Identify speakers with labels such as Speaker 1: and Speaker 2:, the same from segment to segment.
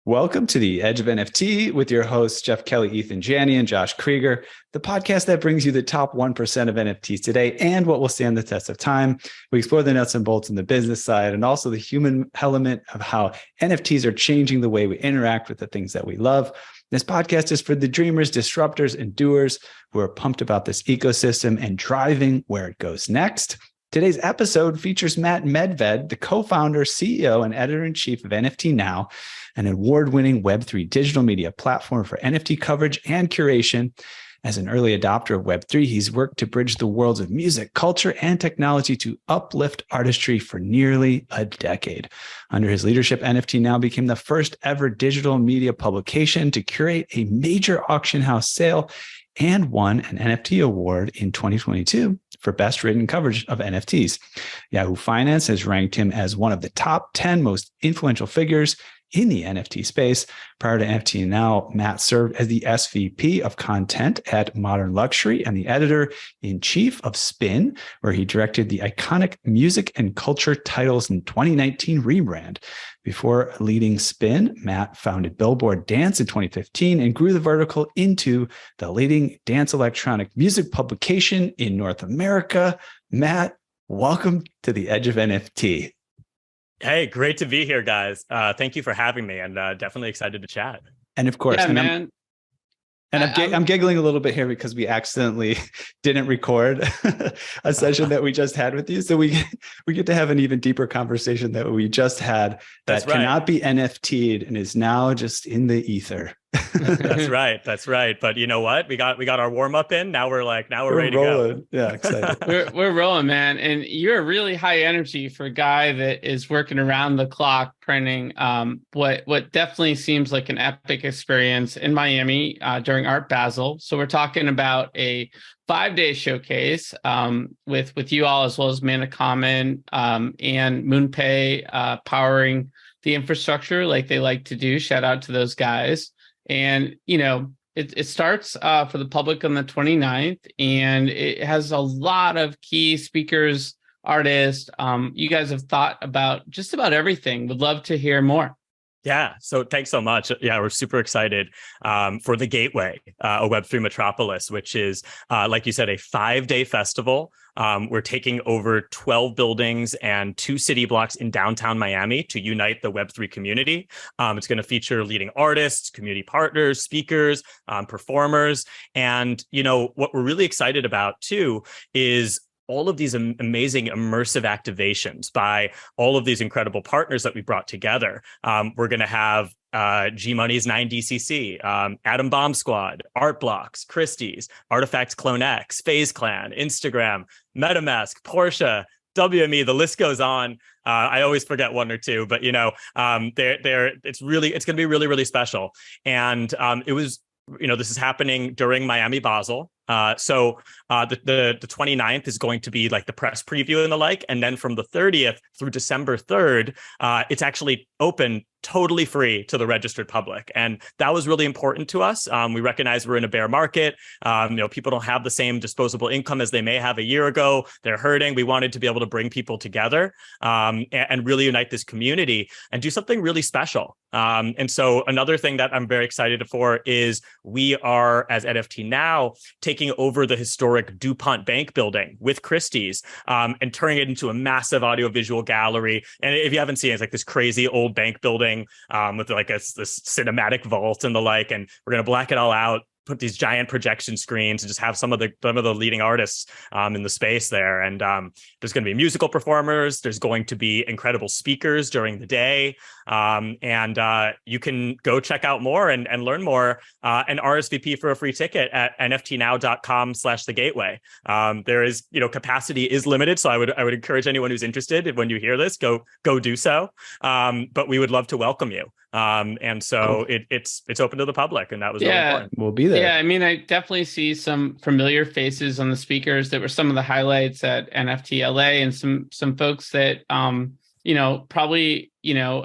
Speaker 1: Welcome to the Edge of NFT with your hosts, Jeff Kelly, Eathan Janney, and Josh Krieger, the podcast that brings you the top 1% of NFTs today and what will stand the test of time. We explore the nuts and bolts on the business side and also the human element of how NFTs are changing the way we interact with the things that we love. This podcast is for the dreamers, disruptors, and doers who are pumped about this ecosystem and driving where it goes next. Today's episode features Matt Medved, the co-founder, CEO, and editor-in-chief of NFT Now, an award-winning Web3 digital media platform for NFT coverage and curation. As an early adopter of Web3, he's worked to bridge the worlds of music, culture, and technology to uplift artistry for nearly a decade. Under his leadership, NFT Now became the first ever digital media publication to curate a major auction house sale and won an NFT award in 2022 for best written coverage of NFTs. Yahoo Finance has ranked him as one of the top 10 most influential figures in the NFT space. Prior to NFT Now, Matt served as the SVP of content at Modern Luxury and the editor-in-chief of Spin, where he directed the iconic music and culture titles in 2019 rebrand. Before leading Spin, Matt founded Billboard Dance in 2015 and grew the vertical into the leading dance electronic music publication in North America. Matt, welcome to the Edge of NFT.
Speaker 2: Hey, great to be here, guys. Thank you for having me, and definitely excited to chat.
Speaker 1: And of course,
Speaker 3: yeah, man.
Speaker 1: I'm giggling a little bit here because we accidentally didn't record a session that we just had with you. So we get to have an even deeper conversation that we just had that cannot be NFT'd and is now just in the ether.
Speaker 2: That's right. That's right. But you know what? We got our warm up in. Now we're ready
Speaker 1: rolling.
Speaker 2: To go.
Speaker 1: Yeah, excited.
Speaker 3: we're rolling, man. And you're really high energy for a guy that is working around the clock printing what definitely seems like an epic experience in Miami during Art Basel. So we're talking about a 5-day showcase with you all, as well as Mana Common and MoonPay powering the infrastructure like they like to do. Shout out to those guys. And, you know, it starts for the public on the 29th, and it has a lot of key speakers, artists. You guys have thought about just about everything. Would love to hear more.
Speaker 2: Yeah. So thanks so much. Yeah, we're super excited for the Gateway, a Web3 Metropolis, which is, like you said, a 5-day festival. We're taking over 12 buildings and 2 city blocks in downtown Miami to unite the Web3 community. It's going to feature leading artists, community partners, speakers, performers. And, you know, what we're really excited about, too, is all of these amazing immersive activations by all of these incredible partners that we brought together. We're going to have G Money's 9DCC, Atom Bomb Squad, Art Blocks, Christie's, Artifacts Clone X, FaZe Clan, Instagram, MetaMask, Porsche, WME, the list goes on. I always forget one or two, but you know, it's going to be really, really special. And this is happening during Miami Basel. So the 29th is going to be like the press preview and the like. And then from the 30th through December 3rd, it's actually open totally free to the registered public. And that was really important to us. We recognize we're in a bear market. People don't have the same disposable income as they may have a year ago. They're hurting. We wanted to be able to bring people together and really unite this community and do something really special. And so another thing that I'm very excited for is we are, as NFT Now, taking over the historic DuPont Bank building with Christie's and turning it into a massive audiovisual gallery. And if you haven't seen it, it's like this crazy old bank building with like this cinematic vault and the like. And we're going to black it all out, put these giant projection screens and just have some of the leading artists in the space there. And there's going to be musical performers. There's going to be incredible speakers during the day. And you can go check out more and learn more and RSVP for a free ticket at nftnow.com/thegateway. There is, capacity is limited. So I would encourage anyone who's interested, when you hear this, go do so. But we would love to welcome you. And so cool. It's open to the public, and that was really important.
Speaker 1: We'll be there.
Speaker 3: Yeah, I mean, I definitely see some familiar faces on the speakers that were some of the highlights at NFT LA, and some folks that probably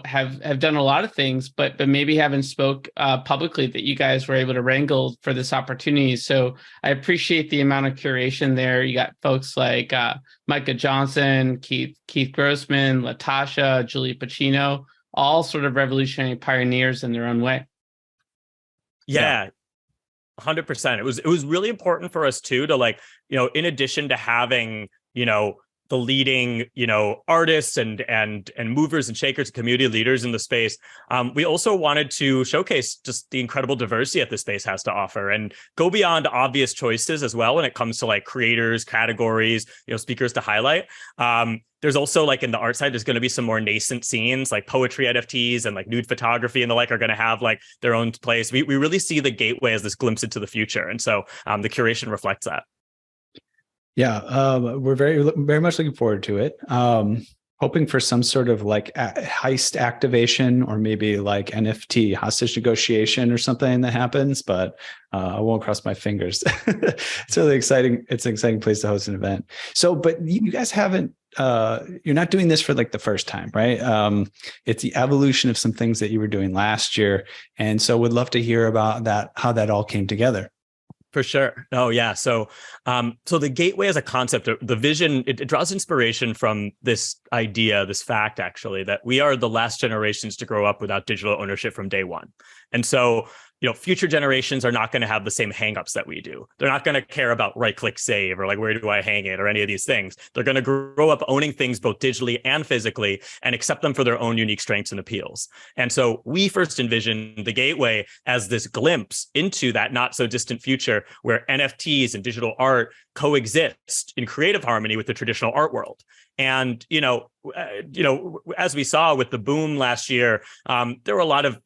Speaker 3: have done a lot of things, but maybe haven't spoke publicly that you guys were able to wrangle for this opportunity. So I appreciate the amount of curation there. You got folks like Micah Johnson, Keith Grossman, Latasha, Julie Pacino. all sort of revolutionary pioneers in their own way.
Speaker 2: Yeah. 100%. It was really important for us too to like, in addition to having, the leading, artists and movers and shakers and community leaders in the space. We also wanted to showcase just the incredible diversity that the space has to offer and go beyond obvious choices as well when it comes to like creators, categories, speakers to highlight. There's also like in the art side, there's going to be some more nascent scenes like poetry NFTs and like nude photography and the like are going to have like their own place. We really see the gateway as this glimpse into the future. And so the curation reflects that.
Speaker 1: Yeah, we're very much looking forward to it. Hoping for some sort of like heist activation or maybe like NFT hostage negotiation or something that happens, but I won't cross my fingers. It's really exciting. It's an exciting place to host an event. So, but you guys haven't, you're not doing this for like the first time, right? It's the evolution of some things that you were doing last year. And so would love to hear about that, how that all came together.
Speaker 2: For sure. Oh, yeah. So the gateway as a concept, the vision, it draws inspiration from this idea, this fact, actually, that we are the last generations to grow up without digital ownership from day one. And so, future generations are not going to have the same hangups that we do. They're not going to care about right-click save or like, where do I hang it or any of these things. They're going to grow up owning things both digitally and physically and accept them for their own unique strengths and appeals. And so we first envisioned the gateway as this glimpse into that not so distant future where NFTs and digital art coexist in creative harmony with the traditional art world. And, as we saw with the boom last year, there were a lot of,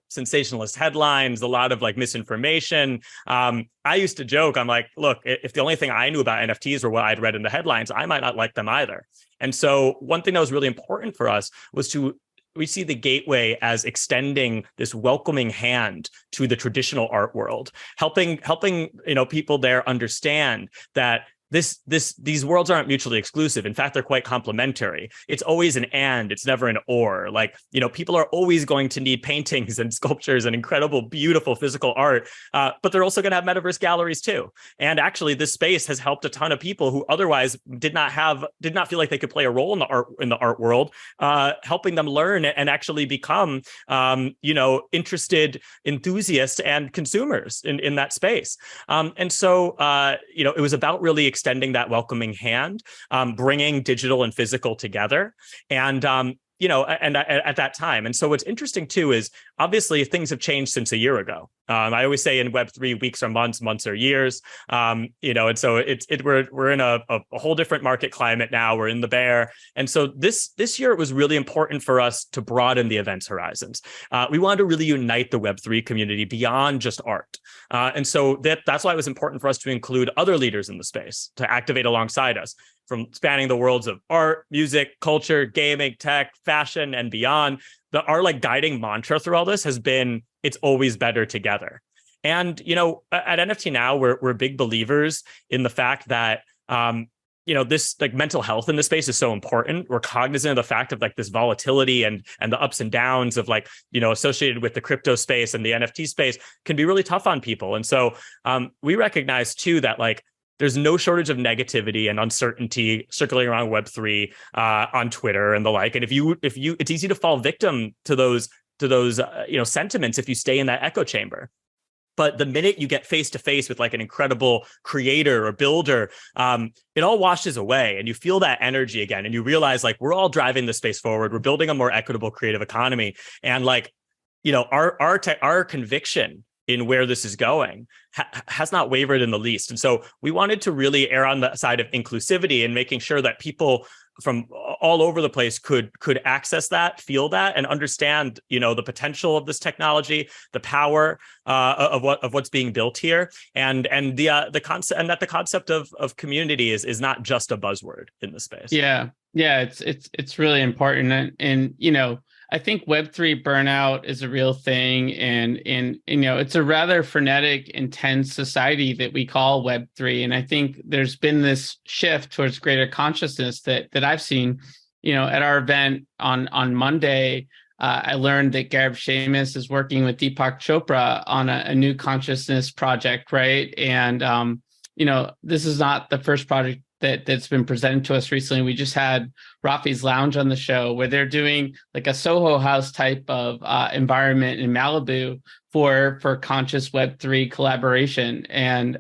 Speaker 2: sensationalist headlines, a lot of like misinformation. I used to joke, I'm like, look, if the only thing I knew about NFTs were what I'd read in the headlines, I might not like them either. And so one thing that was really important for us was we see the gateway as extending this welcoming hand to the traditional art world, helping people there understand that these worlds aren't mutually exclusive. In fact, they're quite complementary. It's always an and, it's never an or. Like, people are always going to need paintings and sculptures and incredible, beautiful physical art, but they're also going to have metaverse galleries too. And actually, this space has helped a ton of people who otherwise did not feel like they could play a role in the art world, helping them learn and actually become, interested enthusiasts and consumers in that space. And so, it was about really extending that welcoming hand, bringing digital and physical together. And, at that time. And so what's interesting too is obviously things have changed since a year ago. I always say in Web3, weeks are months, months are years. And so we're in a whole different market climate now. We're in the bear. And so this year, it was really important for us to broaden the events horizons. We wanted to really unite the Web3 community beyond just art. And so that's why it was important for us to include other leaders in the space to activate alongside us, from spanning the worlds of art, music, culture, gaming, tech, fashion, and beyond. Our like guiding mantra through all this has been, it's always better together. And, at NFT Now, we're big believers in the fact that, this like mental health in the space is so important. We're cognizant of the fact of like this volatility and the ups and downs of like, associated with the crypto space and the NFT space can be really tough on people. And so we recognize too that like, there's no shortage of negativity and uncertainty circulating around Web3 on Twitter and the like. And if you, it's easy to fall victim to those sentiments if you stay in that echo chamber. But the minute you get face to face with like an incredible creator or builder, it all washes away and you feel that energy again. And you realize like we're all driving the space forward. We're building a more equitable creative economy. And like, our conviction in where this is going has not wavered in the least. And so we wanted to really err on the side of inclusivity and making sure that people from all over the place could access that, feel that, and understand, the potential of this technology, the power of what's being built here, and the concept, and that the concept of community is not just a buzzword in the space.
Speaker 3: Yeah, it's really important, and I think Web3 burnout is a real thing, and it's a rather frenetic, intense society that we call Web3. And I think there's been this shift towards greater consciousness that I've seen. At our event on Monday, I learned that Gareb Shamus is working with Deepak Chopra on a new consciousness project, right? And this is not the first project that's been presented to us recently. We just had Rafi's Lounge on the show, where they're doing like a Soho House type of environment in Malibu for conscious Web3 collaboration. And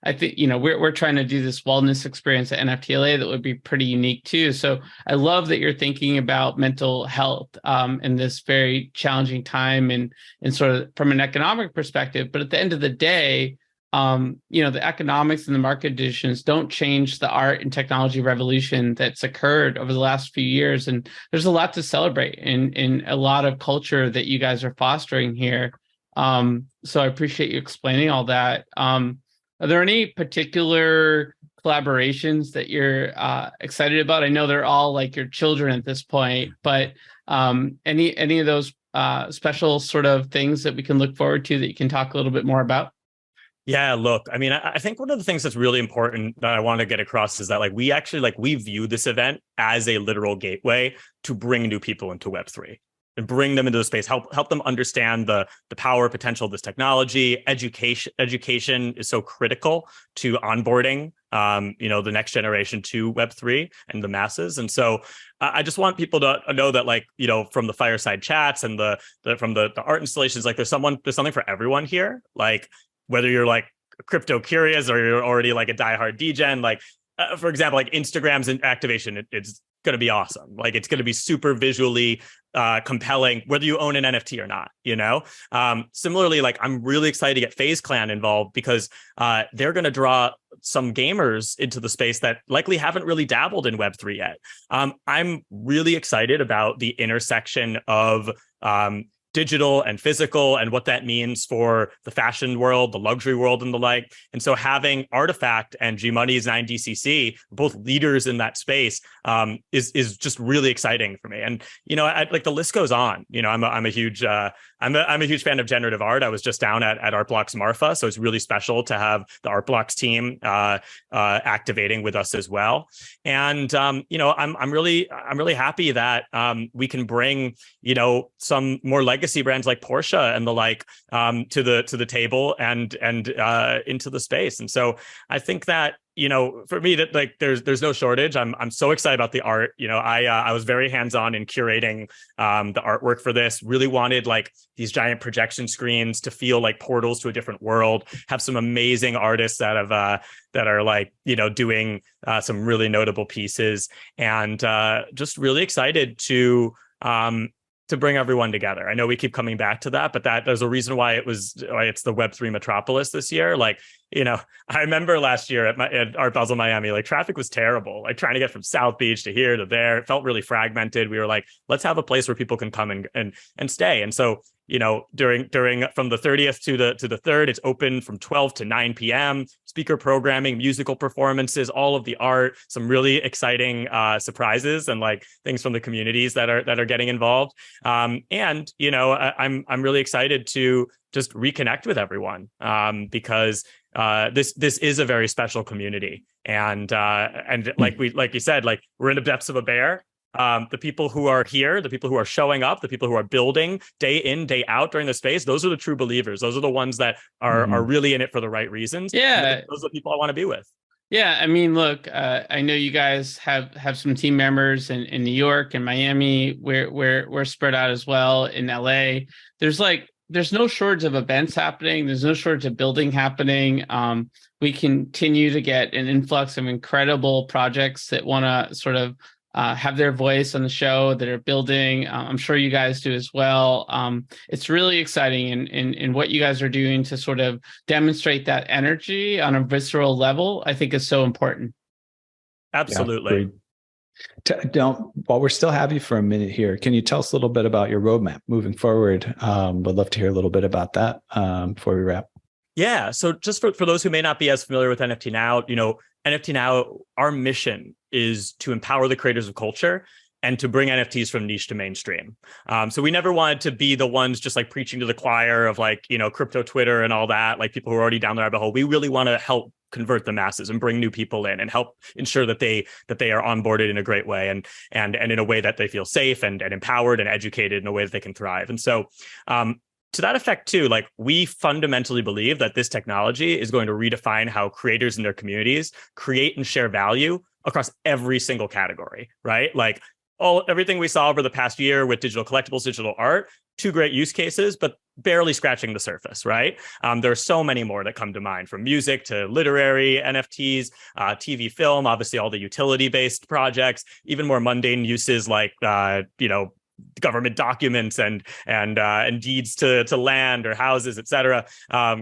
Speaker 3: I think, we're trying to do this wellness experience at NFTLA that would be pretty unique too. So I love that you're thinking about mental health in this very challenging time and sort of from an economic perspective. But at the end of the day, the economics and the market conditions don't change the art and technology revolution that's occurred over the last few years. And there's a lot to celebrate in a lot of culture that you guys are fostering here. So I appreciate you explaining all that. Are there any particular collaborations that you're excited about? I know they're all like your children at this point, but any of those special sort of things that we can look forward to that you can talk a little bit more about?
Speaker 2: Yeah, look, I mean, I think one of the things that's really important that I want to get across is that we view this event as a literal gateway to bring new people into Web3 and bring them into the space, help them understand the power potential of this technology. Education is so critical to onboarding the next generation to Web3 and the masses. And so I just want people to know that, from the fireside chats and from the art installations, there's something for everyone here. Whether you're crypto curious or you're already a diehard degen, for example, Instagram's activation, it's going to be awesome. It's going to be super visually compelling, whether you own an NFT or not, Similarly, I'm really excited to get FaZe Clan involved because they're going to draw some gamers into the space that likely haven't really dabbled in Web3 yet. I'm really excited about the intersection of digital and physical and what that means for the fashion world, the luxury world, and the like. And so having Artifact and G Money's 9DCC, both leaders in that space, is just really exciting for me. And the list goes on. I'm a huge fan of generative art. I was just down at Art Blocks Marfa, so it's really special to have the Art Blocks team activating with us as well. And I'm really happy that we can bring some more legacy brands like Porsche and the like to the table and into the space. And so I think that for me that there's no shortage. I'm so excited about the art. I was very hands-on in curating the artwork for this. Really wanted these giant projection screens to feel like portals to a different world. Have some amazing artists that are doing some really notable pieces, and just really excited to bring everyone together. I know we keep coming back to that, but there's a reason why it's the Web3 Metropolis this year. I remember last year at Art Basel Miami, traffic was terrible. Trying to get from South Beach to here to there, it felt really fragmented. We were let's have a place where people can come and stay. And so during from the 30th to the 3rd, it's open from 12 to 9 p.m. Speaker programming, musical performances, all of the art, some really exciting surprises and things from the communities that are getting involved. I'm really excited to just reconnect with everyone because this is a very special community, and like you said, we're in the depths of a bear. The people who are here, the people who are showing up, the people who are building day in, day out during the space, those are the true believers. Those are the ones that are really in it for the right reasons.
Speaker 3: Yeah.
Speaker 2: Those are the people I want to be with.
Speaker 3: Yeah, I mean, look, I know you guys have some team members in New York and Miami. We're spread out as well in LA. There's no shortage of events happening. There's no shortage of building happening. We continue to get an influx of incredible projects that want to sort of have their voice on the show, that are building. I'm sure you guys do as well. It's really exciting in what you guys are doing to sort of demonstrate that energy on a visceral level. I think is so important.
Speaker 2: Absolutely.
Speaker 1: While we're still have you for a minute here, can you tell us a little bit about your roadmap moving forward? Would love to hear a little bit about that before we wrap.
Speaker 2: Yeah. So just for those who may not be as familiar with NFT Now, NFT Now, our mission is to empower the creators of culture and to bring NFTs from niche to mainstream. So we never wanted to be the ones just preaching to the choir of crypto Twitter and all that, people who are already down the rabbit hole. We really want to help convert the masses and bring new people in and help ensure that they are onboarded in a great way and in a way that they feel safe and empowered and educated in a way that they can thrive. And so to that effect too, like we fundamentally believe that this technology is going to redefine how creators in their communities create and share value across every single category, right? Like everything we saw over the past year with digital collectibles, digital art, two great use cases, but barely scratching the surface, right? There are so many more that come to mind, from music to literary, NFTs, TV, film, obviously all the utility-based projects, even more mundane uses like, government documents and deeds to land or houses, et cetera,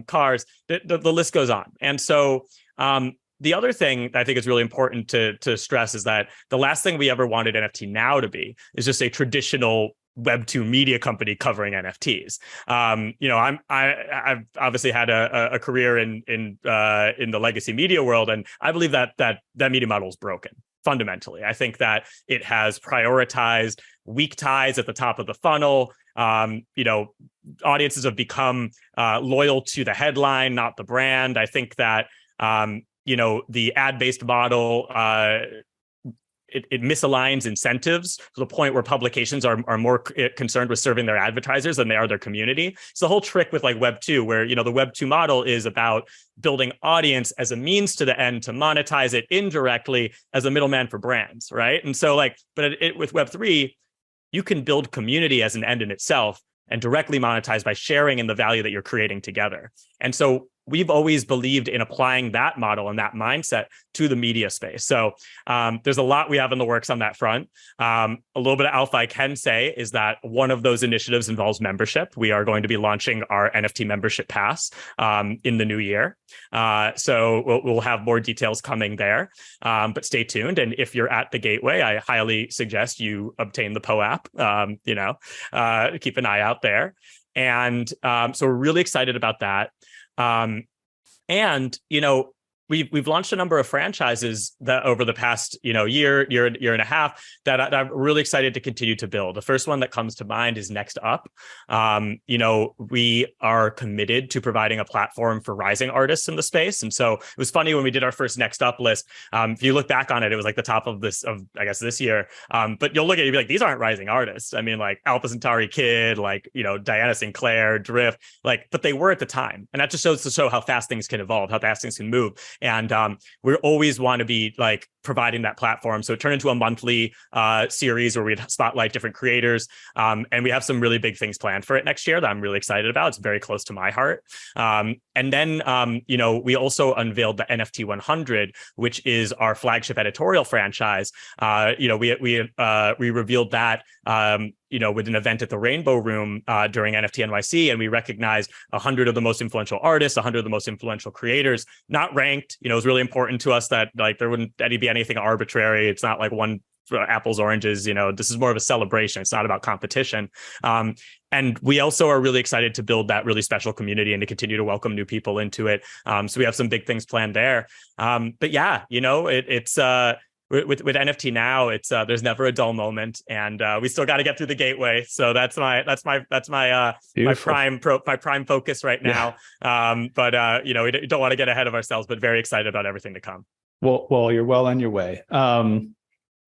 Speaker 2: cars, the list goes on. And so the other thing I think is really important to stress is that the last thing we ever wanted NFT Now to be is just a traditional Web2 media company covering NFTs. I've obviously had a career in the legacy media world, and I believe that media model is broken. Fundamentally, I think that it has prioritized weak ties at the top of the funnel. Audiences have become loyal to the headline, not the brand. I think that the ad-based model it misaligns incentives to the point where publications are more concerned with serving their advertisers than they are their community. So the whole trick with like Web 2, where the Web 2 model is about building audience as a means to the end to monetize it indirectly as a middleman for brands, right? And so with Web 3, you can build community as an end in itself and directly monetize by sharing in the value that you're creating together. And so we've always believed in applying that model and that mindset to the media space. So there's a lot we have in the works on that front. A little bit of alpha I can say is that one of those initiatives involves membership. We are going to be launching our NFT membership pass in the new year. So we'll have more details coming there, but stay tuned. And if you're at the Gateway, I highly suggest you obtain the PO app, keep an eye out there. And so we're really excited about that. We've launched a number of franchises that over the past, year and a half that I'm really excited to continue to build. The first one that comes to mind is Next Up. We are committed to providing a platform for rising artists in the space. And so it was funny when we did our first Next Up list. If you look back on it, it was like the top of this year. But you'll look at it and be like, these aren't rising artists. I mean, like Alpha Centauri Kid, Diana Sinclair, Drift, but they were at the time. And that just shows to show how fast things can evolve, how fast things can move. And we always want to be providing that platform. So it turned into a monthly series where we'd spotlight different creators. And we have some really big things planned for it next year that I'm really excited about. It's very close to my heart. And then, we also unveiled the NFT 100, which is our flagship editorial franchise. We revealed that, with an event at the Rainbow Room during NFT NYC, and we recognized 100 of the most influential artists, 100 of the most influential creators, not ranked. It was really important to us that there wouldn't be anything arbitrary. It's not like one apples, oranges. This is more of a celebration. It's not about competition. And we also are really excited to build that really special community and to continue to welcome new people into it. So we have some big things planned there. But yeah, it's with NFT Now, it's there's never a dull moment, and we still got to get through the Gateway. So that's my prime focus right now. Yeah. We don't want to get ahead of ourselves, but very excited about everything to come.
Speaker 1: Well, you're well on your way.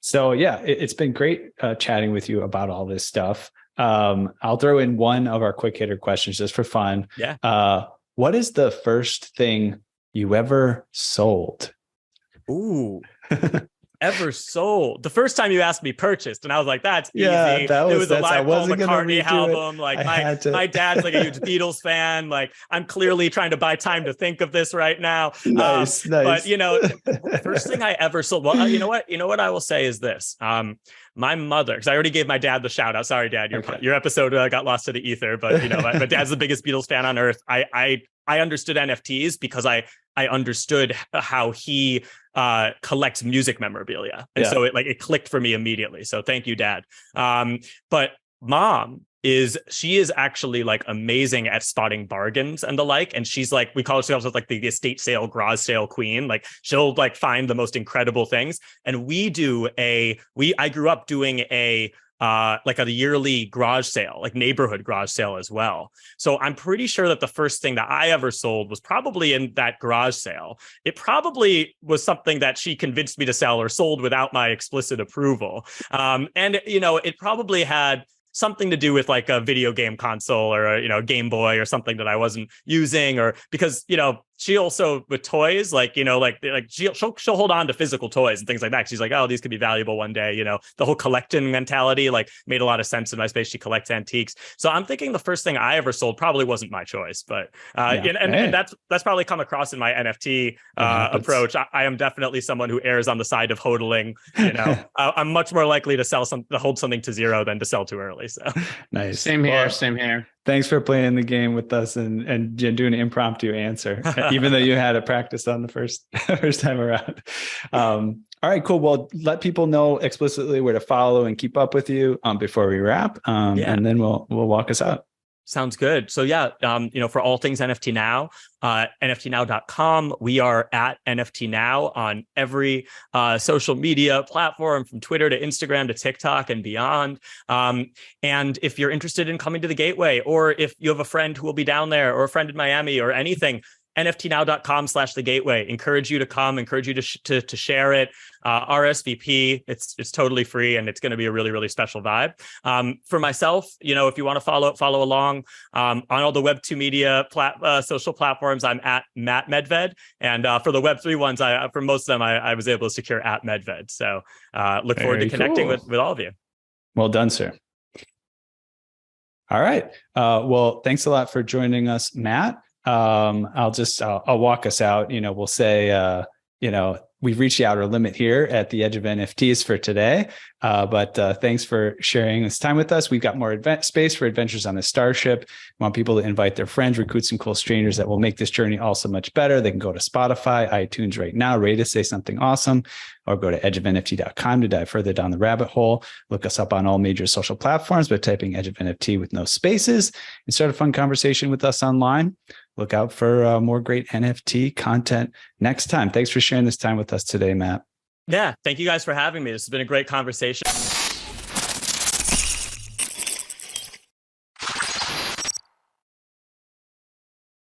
Speaker 1: So yeah, it's been great chatting with you about all this stuff. I'll throw in one of our quick hitter questions just for fun.
Speaker 2: Yeah.
Speaker 1: What is the first thing you ever sold?
Speaker 2: Ooh. Ever sold? The first time you asked me purchased, and I was like, "That's easy."
Speaker 1: It was
Speaker 2: a live Paul McCartney album. My dad's like a huge Beatles fan. I'm clearly trying to buy time to think of this right now.
Speaker 1: Nice.
Speaker 2: But first thing I ever sold. Well, you know what I will say is this. My mother, because I already gave my dad the shout out. Sorry, Dad, your episode got lost to the ether. But my dad's the biggest Beatles fan on earth. I understood NFTs because I understood how he collects music memorabilia. And so it clicked for me immediately. So thank you, Dad. But Mom she is actually amazing at spotting bargains and the like. And she's we call ourselves the estate sale, garage sale queen. She'll find the most incredible things. And I grew up doing a yearly garage sale, neighborhood garage sale as well. So I'm pretty sure that the first thing that I ever sold was probably in that garage sale. It probably was something that she convinced me to sell or sold without my explicit approval. And it probably had something to do with like a video game console or a, Game Boy or something that I wasn't using, or because, she also with toys, like, she'll hold on to physical toys and things like that. She's like, oh, these could be valuable one day. The whole collecting mentality like made a lot of sense in my space. She collects antiques. So I'm thinking the first thing I ever sold probably wasn't my choice, but and that's probably come across in my NFT approach. I am definitely someone who errs on the side of hodling. I'm much more likely to hold something to zero than to sell too early. So
Speaker 1: nice.
Speaker 3: Same here.
Speaker 1: Thanks for playing the game with us and doing an impromptu answer, even though you had it practiced on the first time around. All right, cool. Well, let people know explicitly where to follow and keep up with you before we wrap, and then we'll walk us out.
Speaker 2: Sounds good. So for all things NFT Now, NFTnow.com. We are at NFT Now on every social media platform, from Twitter to Instagram to TikTok and beyond. And if you're interested in coming to the Gateway, or if you have a friend who will be down there, or a friend in Miami, or anything, NFTnow.com/thegateway. Encourage you to come, encourage you to share it. RSVP, it's totally free, and it's going to be a really, really special vibe. For myself, if you want to follow along on all the Web2 media social platforms, I'm at Matt Medved. And for the Web3 ones, for most of them, I was able to secure at Medved. So look forward to connecting with all of you. Well done, sir. All right. Well, thanks a lot for joining us, Matt. I'll walk us out. We'll say, we've reached the outer limit here at the Edge of NFTs for today. But thanks for sharing this time with us. We've got more space for adventures on the Starship. We want people to invite their friends, recruit some cool strangers that will make this journey also much better. They can go to Spotify, iTunes right now, rate us, say something awesome, or go to edgeofnft.com to dive further down the rabbit hole. Look us up on all major social platforms by typing Edge of NFT with no spaces, and start a fun conversation with us online. Look out for more great NFT content next time. Thanks for sharing this time with us today, Matt. Yeah, thank you guys for having me. This has been a great conversation.